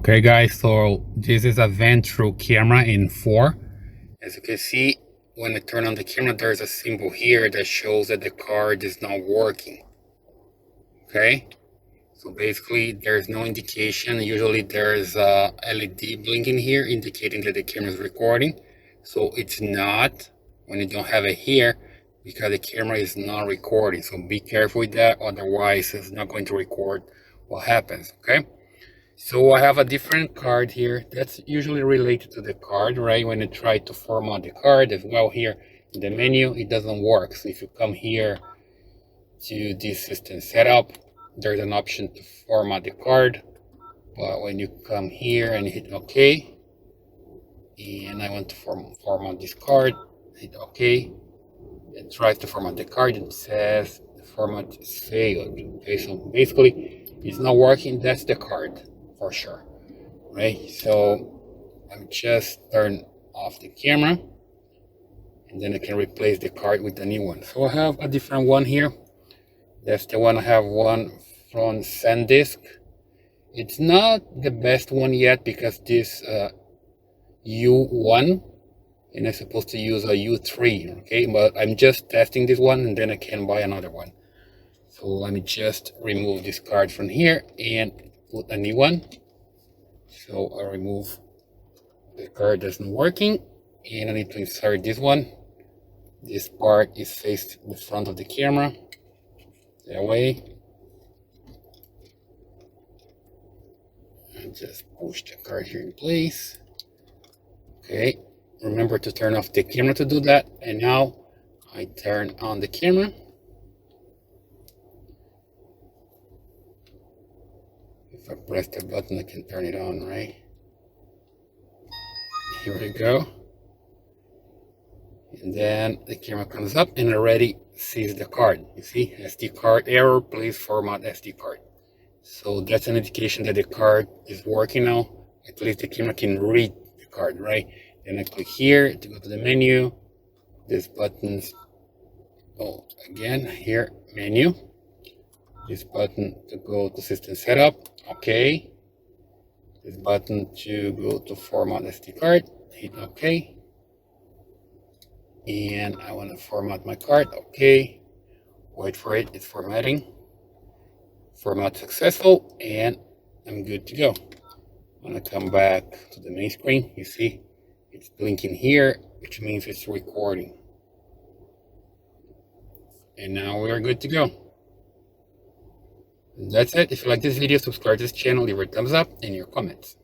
Okay guys, so this is a Vantrue camera N4. As you can see, when I turn on the camera, there's a symbol here that shows that the card is not working. Okay, so basically there's no indication. Usually there's a LED blinking here indicating that the camera is recording. So it's not when you don't have it here, because the camera is not recording. So be careful with that, otherwise it's not going to record what happens. Okay, so I have a different card here that's usually related to the card, right? When you try to format the card as well, here in the menu, it doesn't work. So if you come here to this system setup, there's an option to format the card. But when you come here and hit OK, and I want to format this card, hit OK. It tries to format the card, it says the format is failed. Okay, so basically it's not working. That's the card for sure, right? So I'm just turn off the camera, and then I can replace the card with the new one. So I have a different one here. That's the one. I have one from SanDisk. It's not the best one yet because this U1, and I'm supposed to use a U3, okay? But I'm just testing this one, and then I can buy another one. So let me just remove this card from here and put a new one. So I remove the card that's not working, and I need to insert this one. This part is faced the front of the camera, that way. And just push the card here in place. Okay, remember to turn off the camera to do that. And now I turn on the camera. If I press the button, I can turn it on, right? Here we go. And then the camera comes up and already sees the card. You see, SD card error, please format SD card. So that's an indication that the card is working now. At least the camera can read the card, right? Then I click here to go to the menu. This button's, oh, again, here, menu. This button to go to system setup, okay. This button to go to format SD card, hit okay. And I want to format my card, okay. Wait for it, it's formatting. Format successful, and I'm good to go. When I come back to the main screen, you see it's blinking here, which means it's recording. And now we are good to go. And that's it. If you like this video, subscribe to this channel, leave a thumbs up and your comments.